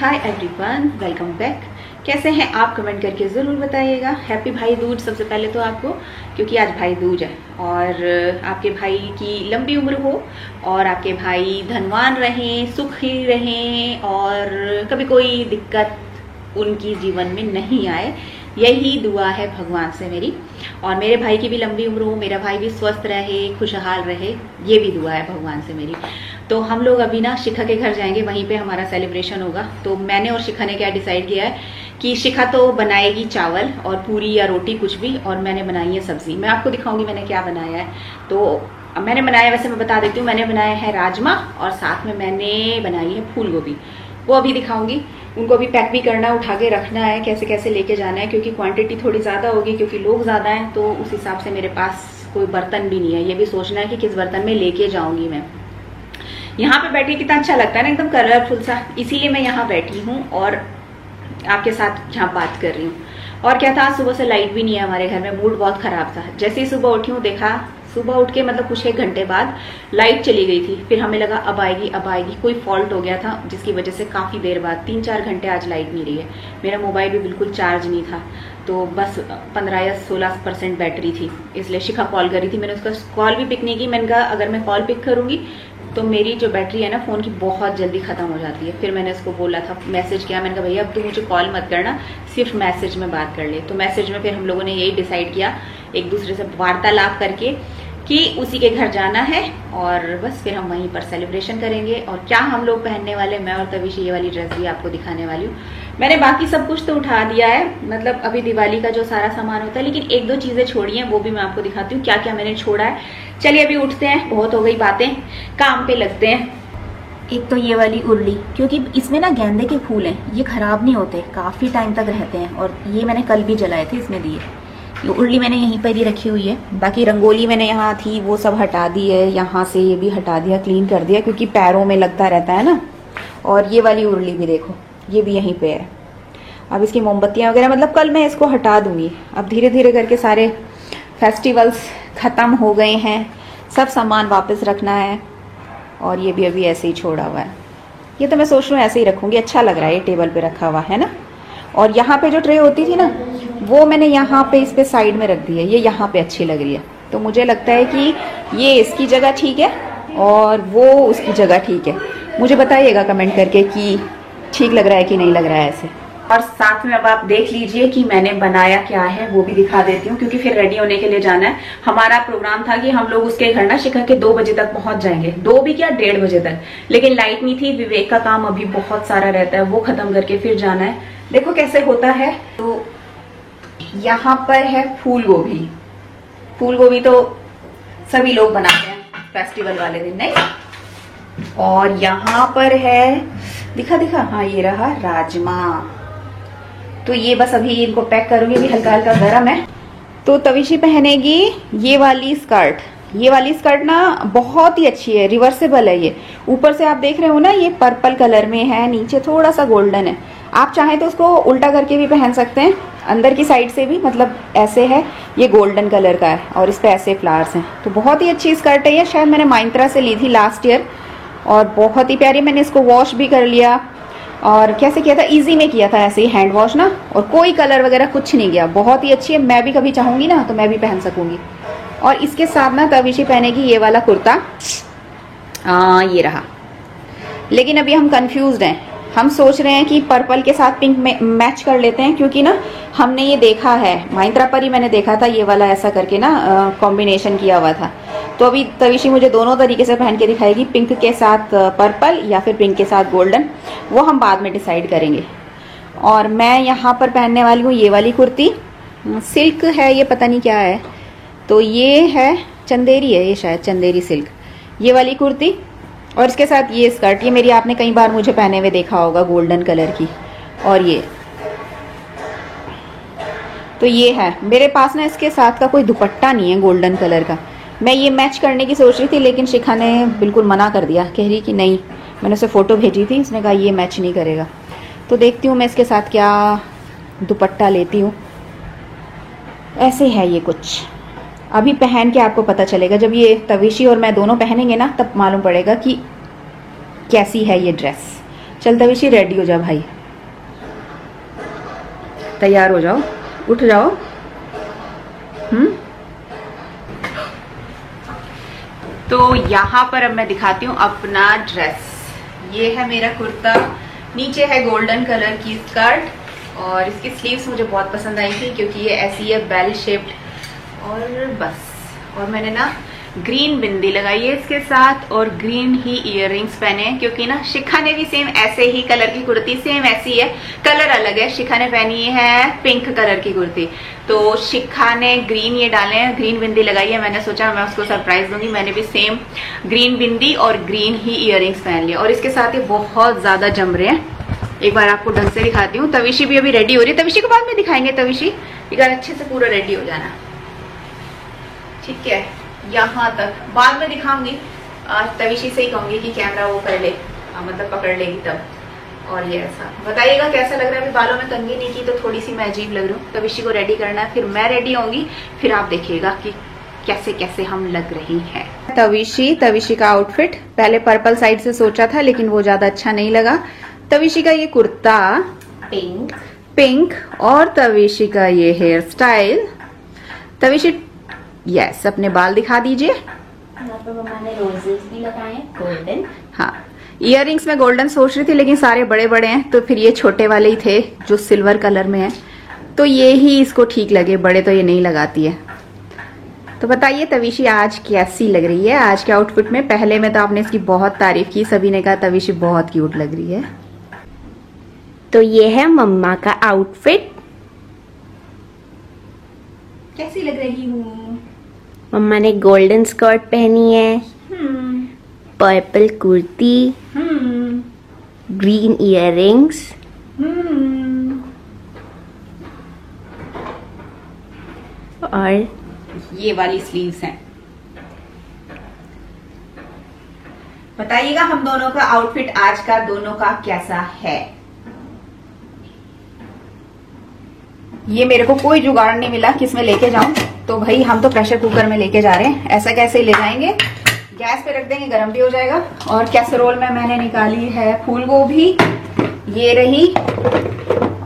Hi everyone, welcome back. कैसे हैं आप? कमेंट करके ज़रूर बताइएगा। हैप्पी भाई दूज सबसे पहले तो आपको, क्योंकि आज भाई दूज है और आपके भाई की लंबी उम्र हो और आपके भाई धनवान रहें, सुखी रहें और कभी कोई दिक्कत उनकी जीवन में नहीं आए। यही दुआ है भगवान से मेरी। और मेरे भाई की भी लंबी उम्र हो, मेरा भाई भी स्वस्थ रहे, खुशहाल रहे, ये भी दुआ है भगवान से मेरी। तो हम लोग अभी ना शिखा के घर जाएंगे, वहीं पे हमारा सेलिब्रेशन होगा। तो मैंने और शिखा ने क्या डिसाइड किया है कि शिखा तो बनाएगी चावल और पूरी या रोटी कुछ भी, और मैंने बनाई है सब्जी। मैं आपको दिखाऊंगी मैंने क्या बनाया है। तो मैंने बनाया, वैसे मैं बता देती हूँ, मैंने बनाया है राजमा और साथ में मैंने बनाई है फूल गोभी। वो अभी दिखाऊंगी। उनको अभी पैक भी करना है, उठा के रखना है, कैसे कैसे लेके जाना है, क्योंकि क्वांटिटी थोड़ी ज़्यादा होगी, क्योंकि लोग ज़्यादा हैं। तो उस हिसाब से मेरे पास कोई बर्तन भी नहीं है। ये भी सोचना है कि किस बर्तन में लेके जाऊंगी मैं। यहाँ पे बैठी कितना अच्छा लगता है ना, एकदम कलरफुल सा, इसीलिए मैं यहाँ बैठी हूँ और आपके साथ यहाँ बात कर रही हूँ। और क्या था, सुबह से लाइट भी नहीं है हमारे घर में, मूड बहुत खराब था। जैसे ही सुबह उठी हूँ, देखा सुबह उठ के मतलब कुछ एक घंटे बाद लाइट चली गई थी। फिर हमें लगा अब आएगी, कोई फॉल्ट हो गया था जिसकी वजह से काफ़ी देर बाद 3-4 घंटे आज लाइट नहीं रही है। मेरा मोबाइल भी बिल्कुल चार्ज नहीं था, तो बस 15 या 16% बैटरी थी। इसलिए शिखा कॉल करी थी, मैंने उसका कॉल भी पिक नहीं की। मैंने कहा अगर मैं कॉल पिक करूंगी तो मेरी जो बैटरी है ना फ़ोन की बहुत जल्दी ख़त्म हो जाती है। फिर मैंने उसको बोला था, मैसेज किया, मैंने कहा भैया अब तू मुझे कॉल मत करना, सिर्फ मैसेज में बात कर ले। तो मैसेज में फिर हम लोगों ने यही डिसाइड किया, एक दूसरे से वार्तालाप करके, कि उसी के घर जाना है और बस फिर हम वहीं पर सेलिब्रेशन करेंगे। और क्या हम लोग पहनने वाले, मैं और तविशी ये वाली ड्रेस भी आपको दिखाने वाली हूँ। मैंने बाकी सब कुछ तो उठा दिया है, मतलब अभी दिवाली का जो सारा सामान होता है, लेकिन 1-2 चीजें छोड़ी हैं, वो भी मैं आपको दिखाती हूँ क्या क्या मैंने छोड़ा है। चलिए अभी उठते हैं, बहुत हो गई बातें, काम पे लगते हैं। एक तो ये वाली उर्ली, क्योंकि इसमें ना गेंदे के फूल हैं, ये खराब नहीं होते, काफी टाइम तक रहते हैं। और ये मैंने कल भी जलाए थे, इसमें दिए। ये उर्ली मैंने यहीं पर ही रखी हुई है। बाकी रंगोली मैंने यहाँ थी वो सब हटा दी है, यहाँ से ये भी हटा दिया, क्लीन कर दिया, क्योंकि पैरों में लगता रहता है ना। और ये वाली उर्ली भी देखो, ये भी यहीं पे है। अब इसकी मोमबत्तियाँ वगैरह मतलब कल मैं इसको हटा दूंगी। अब धीरे धीरे करके सारे फेस्टिवल्स खत्म हो गए हैं, सब सामान वापस रखना है। और ये भी अभी ऐसे ही छोड़ा हुआ है। ये तो मैं सोच रही हूँ ऐसे ही रखूंगी, अच्छा लग रहा है ये टेबल पे रखा हुआ है ना। और यहाँ पे जो ट्रे होती थी ना, वो मैंने यहाँ पे इस पे साइड में रख दी है, ये यहाँ पे अच्छी लग रही है। तो मुझे लगता है कि ये इसकी जगह ठीक है और वो उसकी जगह ठीक है। मुझे बताइएगा कमेंट करके कि ठीक लग रहा है कि नहीं लग रहा है ऐसे। और साथ में अब आप देख लीजिए कि मैंने बनाया क्या है, वो भी दिखा देती हूँ, क्योंकि फिर रेडी होने के लिए जाना है। हमारा प्रोग्राम था कि हम लोग उसके घर ना शिखा के 2 बजे तक पहुंच जाएंगे, 2 भी क्या 1:30 बजे तक। लेकिन लाइट नहीं थी, विवेक का काम अभी बहुत सारा रहता है, वो खत्म करके फिर जाना है। देखो कैसे होता है। तो यहाँ पर है फूल गोभी। फूल गोभी तो सभी लोग बनाते हैं फेस्टिवल वाले दिन, नहीं। और यहाँ पर है, दिखा, हाँ ये रहा राजमा। तो ये बस अभी इनको पैक करूंगी, अभी हल्का हल्का गर्म है। तो तविशी पहनेगी ये वाली स्कर्ट। ये वाली स्कर्ट ना बहुत ही अच्छी है, रिवर्सेबल है ये। ऊपर से आप देख रहे हो ना, ये पर्पल कलर में है, नीचे थोड़ा सा गोल्डन है। आप चाहें तो उसको उल्टा करके भी पहन सकते हैं, अंदर की साइड से भी, मतलब ऐसे है। ये गोल्डन कलर का है और इस पे ऐसे फ्लावर्स हैं। तो बहुत ही अच्छी स्कर्ट है ये, शायद मैंने माइंत्रा से ली थी लास्ट ईयर और बहुत ही प्यारी। मैंने इसको वॉश भी कर लिया। और कैसे किया था, इजी में किया था, ऐसे ही हैंड वॉश ना, और कोई कलर वगैरह कुछ नहीं गया। बहुत ही अच्छी है, मैं भी कभी चाहूंगी ना तो मैं भी पहन सकूंगी। और इसके साथ ना तविशी पहनेगी ये वाला कुर्ता, ये रहा। लेकिन अभी हम कंफ्यूज्ड हैं, हम सोच रहे हैं कि पर्पल के साथ पिंक में मैच कर लेते हैं, क्योंकि ना हमने ये देखा है माइंत्रा पर ही, मैंने देखा था ये वाला ऐसा करके ना कॉम्बिनेशन किया हुआ था। तो अभी तविशी मुझे दोनों तरीके से पहन के दिखाएगी, पिंक के साथ पर्पल या फिर पिंक के साथ गोल्डन, वो हम बाद में डिसाइड करेंगे। और मैं यहाँ पर पहनने वाली हूँ ये वाली कुर्ती, सिल्क है ये, पता नहीं क्या है। तो ये है चंदेरी है, ये शायद चंदेरी सिल्क, ये वाली कुर्ती। और इसके साथ ये स्कर्ट, ये मेरी आपने कई बार मुझे पहने हुए देखा होगा, गोल्डन कलर की। और ये तो ये है मेरे पास ना, इसके साथ का कोई दुपट्टा नहीं है गोल्डन कलर का। मैं ये मैच करने की सोच रही थी, लेकिन शिखा ने बिल्कुल मना कर दिया, कह रही कि नहीं। मैंने उसे फोटो भेजी थी, उसने कहा ये मैच नहीं करेगा। तो देखती हूँ मैं इसके साथ क्या दुपट्टा लेती हूँ। ऐसे है ये कुछ, अभी पहन के आपको पता चलेगा। जब ये तविशी और मैं दोनों पहनेंगे ना, तब मालूम पड़ेगा कि कैसी है ये ड्रेस। चल तविशी रेडी हो जा भाई, तैयार हो जाओ, उठ जाओ। तो यहाँ पर अब मैं दिखाती हूँ अपना ड्रेस। ये है मेरा कुर्ता, नीचे है गोल्डन कलर की स्कर्ट और इसकी स्लीव्स मुझे बहुत पसंद आई थी क्योंकि ये ऐसी है बेल शेप्ड। और बस, और मैंने ना ग्रीन बिंदी लगाई है इसके साथ और ग्रीन ही इयररिंग्स पहने हैं क्योंकि ना शिखा ने भी सेम ऐसे ही कलर की कुर्ती, सेम ऐसी है, कलर अलग है। शिखा ने पहनी है पिंक कलर की कुर्ती, तो शिखा ने ग्रीन ये डाले हैं, ग्रीन बिंदी लगाई है। मैंने सोचा मैं उसको सरप्राइज दूंगी, मैंने भी सेम ग्रीन बिंदी और ग्रीन ही इयररिंग्स पहन लिया और इसके साथ ये बहुत ज्यादा जम रहे हैं। एक बार आपको ढंग से दिखाती हूँ। तविशी भी अभी रेडी हो रही है, तविशी को बाद में दिखाएंगे। तविशी एक बार अच्छे से पूरा रेडी हो जाना, ठीक है? यहाँ तक बाद में दिखाऊंगी, तविशी से ही कहूंगी कि कैमरा वो कर ले, मतलब पकड़ लेगी तब। और ये ऐसा बताइएगा कैसा लग रहा है। अभी बालों में कंघी नहीं की तो थोड़ी सी मैं अजीब लग रही हूँ। तविशी को रेडी करना है, फिर मैं रेडी होंगी, फिर आप देखिएगा कि कैसे कैसे हम लग रही हैं। तविशी का आउटफिट पहले पर्पल साइड से सोचा था लेकिन वो ज्यादा अच्छा नहीं लगा। तविशी का ये कुर्ता पिंक और तविशी का ये हेयर स्टाइल। तविशी यस, अपने बाल दिखा दीजिए। मम्मा ने रोजेस भी लगाए गोल्डन। हाँ, इयररिंग्स में गोल्डन सोच रही थी लेकिन सारे बड़े बड़े हैं तो फिर ये छोटे वाले ही थे जो सिल्वर कलर में है, तो ये ही इसको ठीक लगे, बड़े तो ये नहीं लगाती है। तो बताइए तविशी आज कैसी लग रही है आज के आउटफिट में? पहले में तो आपने इसकी बहुत तारीफ की, सभी ने कहा तविशी बहुत क्यूट लग रही है। तो ये है मम्मा का आउटफिट। कैसी लग रही हूँ? मम्मा ने गोल्डन स्कर्ट पहनी है, पर्पल कुर्ती, ग्रीन इयररिंग्स, और ये वाली स्लीव्स हैं। बताइएगा हम दोनों का आउटफिट आज का दोनों का कैसा है। ये मेरे को कोई जुगाड़ नहीं मिला किसमें लेके जाऊं, तो भाई हम तो प्रेशर कुकर में लेके जा रहे हैं। ऐसा कैसे ले जाएंगे, गैस पे रख देंगे, गर्म भी हो जाएगा। और कैसरोल में मैंने निकाली है फूल गोभी, ये रही,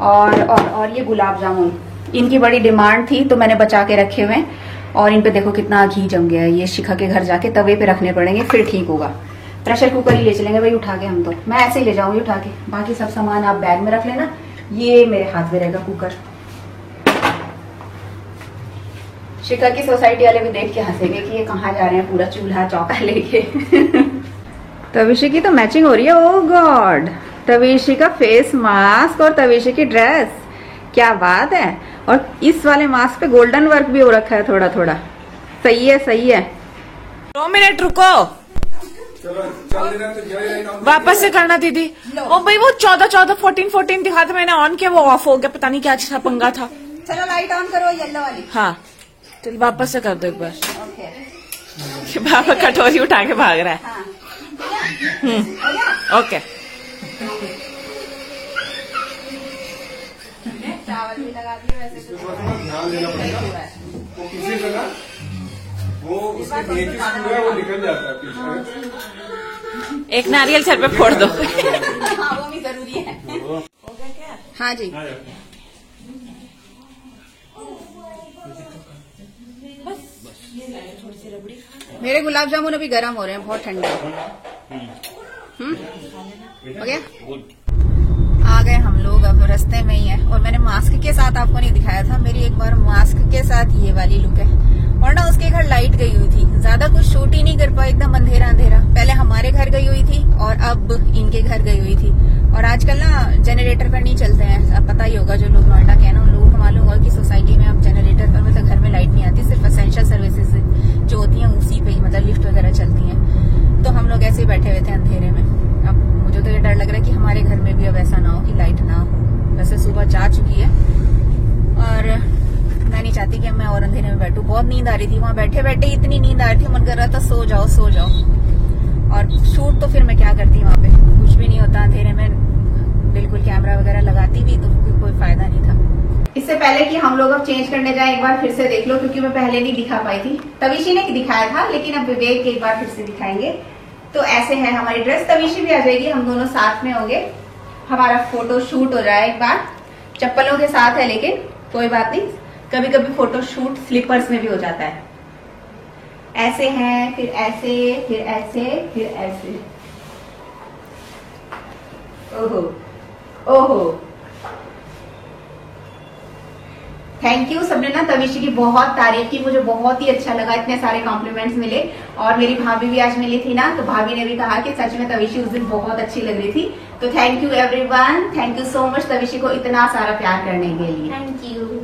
और ये गुलाब जामुन। इनकी बड़ी डिमांड थी तो मैंने बचा के रखे हुए हैं और इन पे देखो कितना घी जम गया है। ये शिखा के घर जाके तवे पे रखने पड़ेंगे फिर ठीक होगा। प्रेशर कुकर ही ले चलेंगे भाई उठा के, हम तो मैं ऐसे ही ले जाऊंगी उठा के। बाकी सब सामान आप बैग में रख लेना, ये मेरे हाथ में रहेगा कुकर। शिखा की सोसाइटी वाले भी देख के हंसेंगे कि ये कहाँ जा रहे हैं पूरा चूल्हा चौका लेके। तविशी की तो मैचिंग हो रही है। ओ गॉड, तविशी का फेस मास्क और तविशी की ड्रेस, क्या बात है। और इस वाले मास्क पे गोल्डन वर्क भी हो रखा है थोड़ा थोड़ा। सही है सही है। 2 मिनट रुको, वापस से करना दीदी। ओ भाई वो 14 दिखा था मैंने, ऑन किया वो ऑफ हो गया, पता नहीं क्या अच्छा पंगा था। चलो लाइट ऑन करो येलो वाली। हाँ चल वापस से कर दो एक बार। ओके, बाबा कटोरी उठा के भाग रहा है। हाँ। ओके, चावल भी लगा दिए वैसे तो ध्यान देना पड़ेगा, वो किसी का ना वो उसका एक ही स्क्रू है वो निकल जाता है पीछे। एक नारियल सर पे फोड़ दो। हाँ वो भी जरूरी है। हाँ जी, मेरे गुलाब जामुन अभी गर्म हो रहे हैं, बहुत ठंडे। हो गया, आ गए हम लोग, अब रास्ते में ही है। और मैंने मास्क के साथ आपको नहीं दिखाया था, मेरी एक बार मास्क के साथ ये वाली लुक है। और ना उसके घर लाइट गई हुई थी, ज्यादा कुछ शूट ही नहीं कर पाई, एकदम अंधेरा अंधेरा। पहले हमारे घर गई हुई थी और अब इनके घर गई हुई थी। और आजकल ना जनरेटर पर नहीं चलते हैं, अब पता ही होगा जो लोग नोएडा के हैं ना उन लोगों को मालूम होगा कि सोसाइटी में अब जनरेटर पर मतलब घर में लाइट नहीं आती, सिर्फ एसेंशियल सर्विसेज जो होती हैं उसी पे ही, मतलब लिफ्ट वगैरह चलती हैं। तो हम लोग ऐसे ही बैठे हुए थे अंधेरे में। अब मुझे तो ये डर लग रहा है कि हमारे घर में भी अब ऐसा ना हो कि लाइट ना हो। वैसे सुबह जा चुकी है और मैं नहीं चाहती कि मैं और अंधेरे में बैठूं। बहुत नींद आ रही थी, वहां बैठे बैठे इतनी नींद आ रही थी, मन कर रहा था सो जाओ सो जाओ। और शूट तो फिर मैं क्या करती वहां पे, कुछ भी नहीं होता अंधेरे में। बिल्कुल कैमरा वगैरह लगाती भी तो कोई फायदा नहीं था। इससे पहले कि हम लोग अब चेंज करने जाए, एक बार फिर से देख लो क्योंकि मैं पहले नहीं दिखा पाई थी। तविशी ने दिखाया था लेकिन अब विवेक एक बार फिर से दिखाएंगे। तो ऐसे है हमारी ड्रेस, तविशी भी आ जाएगी, हम दोनों साथ में होंगे। हमारा फोटो शूट हो जाए एक बार। चप्पलों के साथ है लेकिन कोई बात नहीं, कभी कभी फोटो शूट स्लीपर्स में भी हो जाता है। ऐसे हैं, फिर ऐसे, फिर ऐसे, फिर ऐसे। ओहो ओहो, थैंक यू। सबने ना तविशी की बहुत तारीफ की, मुझे बहुत ही अच्छा लगा, इतने सारे कॉम्प्लीमेंट्स मिले। और मेरी भाभी भी आज मिली थी ना, तो भाभी ने भी कहा कि सच में तविशी उस दिन बहुत अच्छी लग रही थी। तो thank you everyone, thank you so much Tavishi को इतना सारा प्यार करने के लिए। Thank you.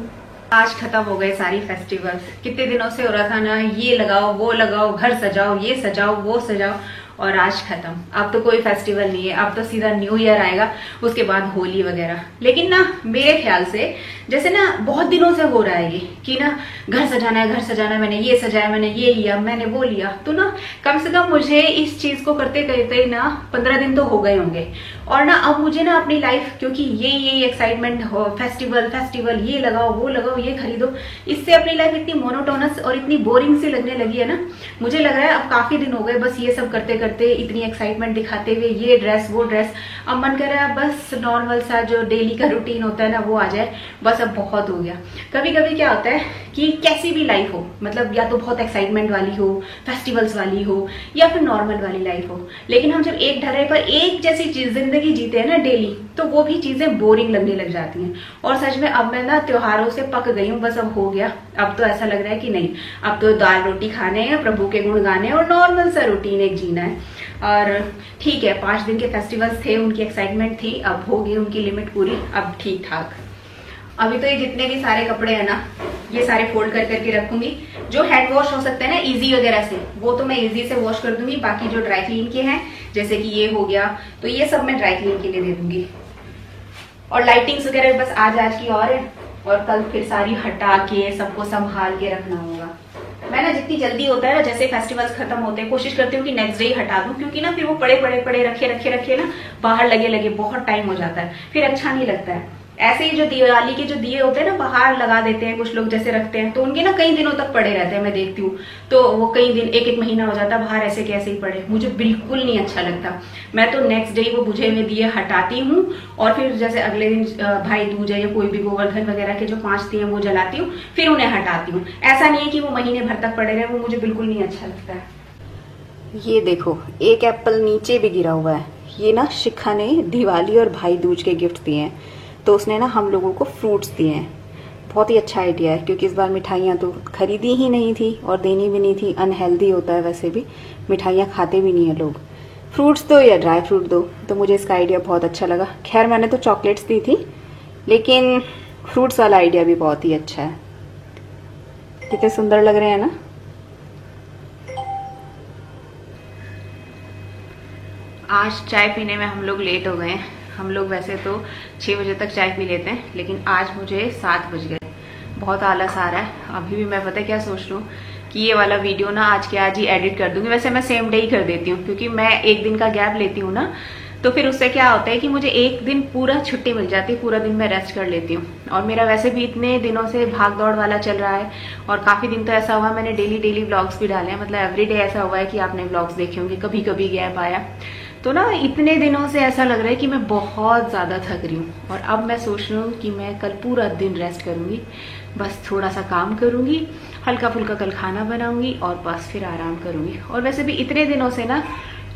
आज खत्म हो गए सारी फेस्टिवल्स। कितने दिनों से हो रहा था ना, ये लगाओ वो लगाओ, घर सजाओ, ये सजाओ वो सजाओ, और आज खत्म। अब तो कोई फेस्टिवल नहीं है, अब तो सीधा न्यू ईयर आएगा, उसके बाद होली वगैरह। लेकिन ना मेरे ख्याल से जैसे ना बहुत दिनों से हो रहा है ये कि ना घर सजाना है, घर सजाना है, मैंने ये सजाया, मैंने ये लिया, मैंने वो लिया। तो ना कम से कम मुझे इस चीज को करते करते ना 15 दिन तो हो गए होंगे। और ना अब मुझे ना अपनी लाइफ, क्योंकि ये एक्साइटमेंट हो, फेस्टिवल फेस्टिवल, ये लगाओ वो लगाओ, ये खरीदो, इससे अपनी लाइफ इतनी मोनोटोनस और इतनी बोरिंग सी लगने लगी है ना। मुझे लग रहा है अब काफी दिन हो गए बस ये सब करते करते, इतनी एक्साइटमेंट दिखाते हुए, ये ड्रेस वो ड्रेस। अब मन कर रहा है बस नॉर्मल सा जो डेली का रूटीन होता है ना वो आ जाए, बस अब बहुत हो गया। कभी कभी क्या होता है कि कैसी भी लाइफ हो, मतलब या तो बहुत एक्साइटमेंट वाली हो, फेस्टिवल्स वाली हो, या फिर नॉर्मल वाली लाइफ हो, लेकिन हम जब एक ढर्रे पर एक जैसी जिंदगी जीते हैं ना डेली, तो वो भी चीजें बोरिंग लगने लग जाती हैं। और सच में अब मैं ना त्योहारों से पक गई हूँ, बस अब हो गया। अब तो ऐसा लग रहा है कि नहीं, अब तो दाल रोटी खाने हैं, प्रभु के गुण गाने और नॉर्मल सा रूटीन एक जीना है। और ठीक है, 5 दिन के फेस्टिवल्स थे, उनकी एक्साइटमेंट थी, अब हो गई उनकी लिमिट पूरी, अब ठीक ठाक। अभी तो ये जितने भी सारे कपड़े हैं ना, ये सारे फोल्ड कर करके रखूंगी। जो हैंड वॉश हो सकते हैं ना इजी वगैरह से, वो तो मैं इजी से वॉश कर दूंगी। बाकी जो ड्राई क्लीन के हैं, जैसे कि ये हो गया, तो ये सब मैं ड्राई क्लीन के लिए दे दूंगी। और लाइटिंग्स वगैरह बस आज की और है, और कल फिर सारी हटा के सबको संभाल के रखना होगा। मैं ना जितनी जल्दी होता है ना, जैसे फेस्टिवल्स खत्म होते हैं, कोशिश करती हूँ कि नेक्स्ट डे ही हटा दूं, क्योंकि ना फिर वो पड़े रखे ना बाहर लगे बहुत टाइम हो जाता है, फिर अच्छा नहीं लगता है। ऐसे ही जो दिवाली के जो दिए होते हैं ना बाहर लगा देते हैं कुछ लोग, जैसे रखते हैं, तो उनके ना कई दिनों तक पड़े रहते हैं, मैं देखती हूँ। तो वो कई दिन, एक महीना हो जाता है बाहर ऐसे कैसे ही पड़े, मुझे बिल्कुल नहीं अच्छा लगता। मैं तो नेक्स्ट डे वो बुझे हुए दिए हटाती हूँ, और फिर जैसे अगले दिन भाई दूज है या कोई भी गोवर्धन वगैरह के जो 5 दिए वो जलाती हूँ, फिर उन्हें हटाती हूँ। ऐसा नहीं है कि वो महीने भर तक पड़े रहे, वो मुझे बिल्कुल नहीं अच्छा लगता है। ये देखो, एक एप्पल नीचे भी गिरा हुआ है। ये ना शिखा ने दिवाली और भाई दूज के गिफ्ट दिए हैं, तो उसने ना हम लोगों को फ्रूट्स दिए हैं। बहुत ही अच्छा आइडिया है, क्योंकि इस बार मिठाइयाँ तो खरीदी ही नहीं थी और देनी भी नहीं थी। अनहेल्दी होता है वैसे भी, मिठाइयाँ खाते भी नहीं है लोग। फ्रूट्स दो या ड्राई फ्रूट दो, तो मुझे इसका आइडिया बहुत अच्छा लगा। खैर मैंने तो चॉकलेट्स दी थी, लेकिन फ्रूट्स वाला आइडिया भी बहुत ही अच्छा है। कितने सुंदर लग रहे हैं ना। आज चाय पीने में हम लोग लेट हो गए हैं। हम लोग वैसे तो 6 बजे तक चाय पी लेते हैं, लेकिन आज मुझे 7 बज गए। बहुत आलस आ रहा है। अभी भी मैं पता क्या सोच लूँ कि ये वाला वीडियो ना आज के आज ही एडिट कर दूंगी। वैसे मैं सेम डे ही कर देती हूँ, क्योंकि मैं एक दिन का गैप लेती हूँ ना, तो फिर उससे क्या होता है कि मुझे एक दिन पूरा छुट्टी मिल जाती है, पूरा दिन मैं रेस्ट कर लेती हूँ। और मेरा वैसे भी इतने दिनों से भाग दौड़ वाला चल रहा है, और काफी दिन तो ऐसा हुआ मैंने डेली व्लॉग्स भी डाले हैं, मतलब एवरीडे ऐसा हुआ है कि आपने व्लॉग्स देखे होंगे, कभी कभी गैप आया। तो ना इतने दिनों से ऐसा लग रहा है कि मैं बहुत ज्यादा थक रही हूँ, और अब मैं सोच रही हूँ कि मैं कल पूरा दिन रेस्ट करूंगी, बस थोड़ा सा काम करूंगी, हल्का फुल्का कल खाना बनाऊंगी, और बस फिर आराम करूंगी। और वैसे भी इतने दिनों से ना,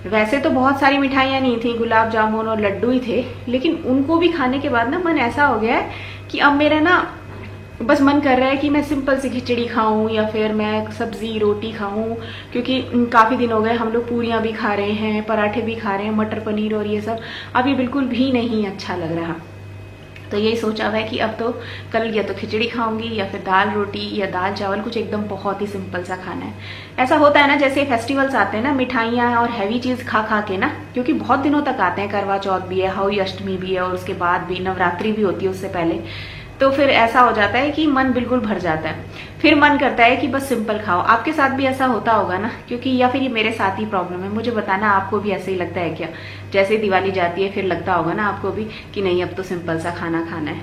वैसे तो बहुत सारी मिठाइयाँ नहीं थी, गुलाब जामुन और लड्डू ही थे, लेकिन उनको भी खाने के बाद ना मन ऐसा हो गया है कि अब मेरा ना बस मन कर रहा है कि मैं सिंपल सी खिचड़ी खाऊं, या फिर मैं सब्जी रोटी खाऊं, क्योंकि काफी दिन हो गए हम लोग पूरियां भी खा रहे हैं, पराठे भी खा रहे हैं, मटर पनीर और ये सब, अभी बिल्कुल भी नहीं अच्छा लग रहा। तो यही सोचा हुआ है कि अब तो कल या तो खिचड़ी खाऊंगी, या फिर दाल रोटी या दाल चावल, कुछ एकदम बहुत ही सिंपल सा खाना है। ऐसा होता है ना, जैसे फेस्टिवल्स आते हैं ना, मिठाइयाँ और हैवी चीज खा खा के ना, क्योंकि बहुत दिनों तक आते हैं, करवा चौथ भी है, होली अष्टमी भी है, और उसके बाद भी नवरात्रि भी होती है उससे पहले, तो फिर ऐसा हो जाता है कि मन बिल्कुल भर जाता है, फिर मन करता है कि बस सिंपल खाओ। आपके साथ भी ऐसा होता होगा ना, क्योंकि या फिर ये मेरे साथ ही प्रॉब्लम है, मुझे बताना आपको भी ऐसे ही लगता है क्या? जैसे दिवाली जाती है फिर लगता होगा ना आपको भी कि नहीं अब तो सिंपल सा खाना खाना है।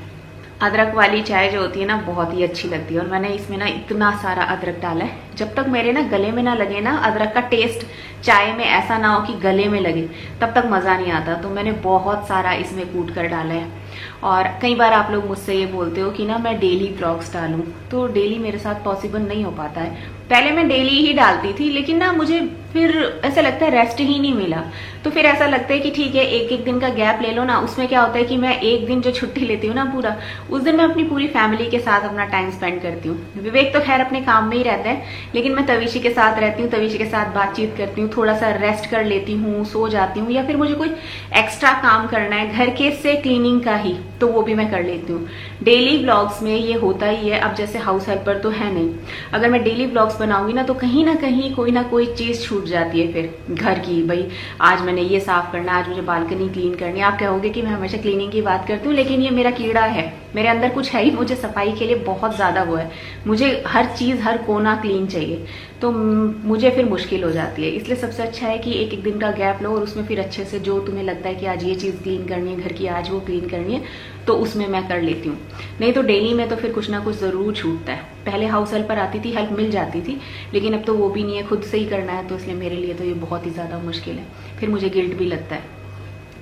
अदरक वाली चाय जो होती है ना बहुत ही अच्छी लगती है। और मैंने इसमें ना इतना सारा अदरक डाला है, जब तक मेरे ना गले में ना लगे ना अदरक का टेस्ट चाय में ऐसा ना हो कि गले में लगे, तब तक मज़ा नहीं आता। तो मैंने बहुत सारा इसमें कूट कर डाला है। और कई बार आप लोग मुझसे ये बोलते हो कि ना मैं डेली व्लॉग्स डालूं, तो डेली मेरे साथ पॉसिबल नहीं हो पाता है। पहले मैं डेली ही डालती थी, लेकिन ना मुझे फिर ऐसा लगता है रेस्ट ही नहीं मिला। तो फिर ऐसा लगता है कि ठीक है एक एक दिन का गैप ले लो ना। उसमें क्या होता है कि मैं एक दिन जो छुट्टी लेती हूँ ना पूरा, उस दिन मैं अपनी पूरी फैमिली के साथ अपना टाइम स्पेंड करती हूँ। विवेक तो खैर अपने काम में ही रहता है, लेकिन मैं तविशी के साथ रहती हूँ, तविशी के साथ बातचीत करती हूँ, थोड़ा सा रेस्ट कर लेती हूँ, सो जाती हूँ, या फिर मुझे कोई एक्स्ट्रा काम करना है घर के से क्लीनिंग का ही, तो वो भी मैं कर लेती हूँ। डेली व्लॉग्स में ये होता ही है। अब जैसे हाउस हेल्पर तो है नहीं, अगर मैं डेली व्लॉग्स बनाऊंगी ना तो कहीं ना कोई चीज छूट जाती है फिर घर की। भाई आज मैंने ये साफ करना, आज मुझे बालकनी क्लीन करनी है। आप कहोगे कि मैं हमेशा क्लीनिंग की बात करती हूँ, लेकिन ये मेरा कीड़ा है, मेरे अंदर कुछ है ही, मुझे सफाई के लिए बहुत ज्यादा वो है, मुझे हर चीज हर कोना क्लीन चाहिए, तो मुझे फिर मुश्किल हो जाती है। इसलिए सबसे अच्छा है कि एक एक दिन का गैप लो और उसमें फिर अच्छे से जो तुम्हें लगता है कि आज ये चीज क्लीन करनी है घर की, आज वो क्लीन करनी है, तो उसमें मैं कर लेती हूँ। नहीं तो डेली में तो फिर कुछ ना कुछ जरूर छूटता है। पहले हाउस हेल्प पर आती थी, हेल्प मिल जाती थी, लेकिन अब तो वो भी नहीं है, खुद से ही करना है, तो इसलिए मेरे लिए तो ये बहुत ही ज्यादा मुश्किल है। फिर मुझे गिल्ट भी लगता है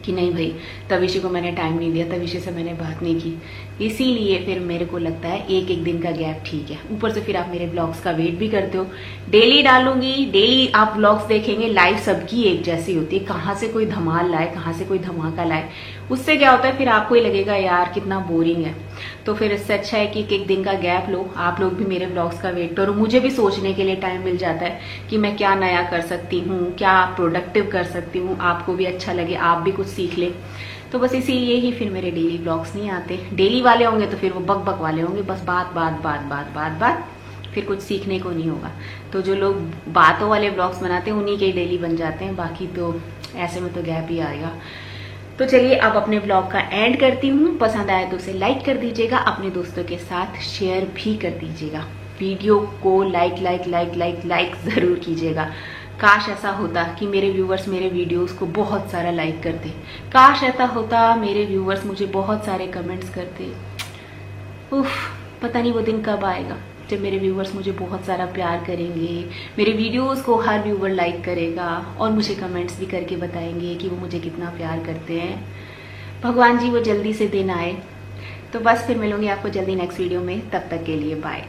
कि नहीं भाई तविशी को मैंने टाइम नहीं दिया, तविशी से मैंने बात नहीं की, इसीलिए फिर मेरे को लगता है एक एक दिन का गैप ठीक है। ऊपर से फिर आप मेरे ब्लॉग्स का वेट भी करते हो, डेली डालूंगी, डेली आप ब्लॉग्स देखेंगे, लाइफ सबकी एक जैसी होती है, कहाँ से कोई धमाल लाए, कहाँ से कोई धमाका लाए, उससे क्या होता है फिर आपको ही लगेगा यार कितना बोरिंग है। तो फिर इससे अच्छा है कि एक दिन का गैप लो, आप लोग भी मेरे ब्लॉग्स का वेट करो, मुझे भी सोचने के लिए टाइम मिल जाता है कि मैं क्या नया कर सकती हूँ, क्या प्रोडक्टिव कर सकती हूँ, आपको भी अच्छा लगे, आप भी कुछ सीख ले। तो बस इसीलिए ही फिर मेरे डेली ब्लॉग्स नहीं आते। डेली वाले होंगे तो फिर वो बक बक वाले होंगे, बस बात बात बात बात बात बात, फिर कुछ सीखने को नहीं होगा। तो जो लोग बातों वाले ब्लॉग्स बनाते हैं उन्हीं के डेली बन जाते हैं, बाकी तो ऐसे में तो गैप ही आएगा। तो चलिए अब अपने ब्लॉग का एंड करती हूँ। पसंद आया तो उसे लाइक कर दीजिएगा, अपने दोस्तों के साथ शेयर भी कर दीजिएगा, वीडियो को लाइक जरूर कीजिएगा। काश ऐसा होता कि मेरे व्यूवर्स मेरे वीडियोस को बहुत सारा लाइक करते, काश ऐसा होता मेरे व्यूवर्स मुझे बहुत सारे कमेंट्स करते। उफ, पता नहीं वो दिन कब आएगा जब मेरे व्यूवर्स मुझे बहुत सारा प्यार करेंगे, मेरे वीडियोस को हर व्यूवर लाइक करेगा और मुझे कमेंट्स भी करके बताएंगे कि वो मुझे कितना प्यार करते हैं। भगवान जी वो जल्दी से दिन आए। तो बस फिर मिलूंगी आपको जल्दी नेक्स्ट वीडियो में, तब तक के लिए बाय।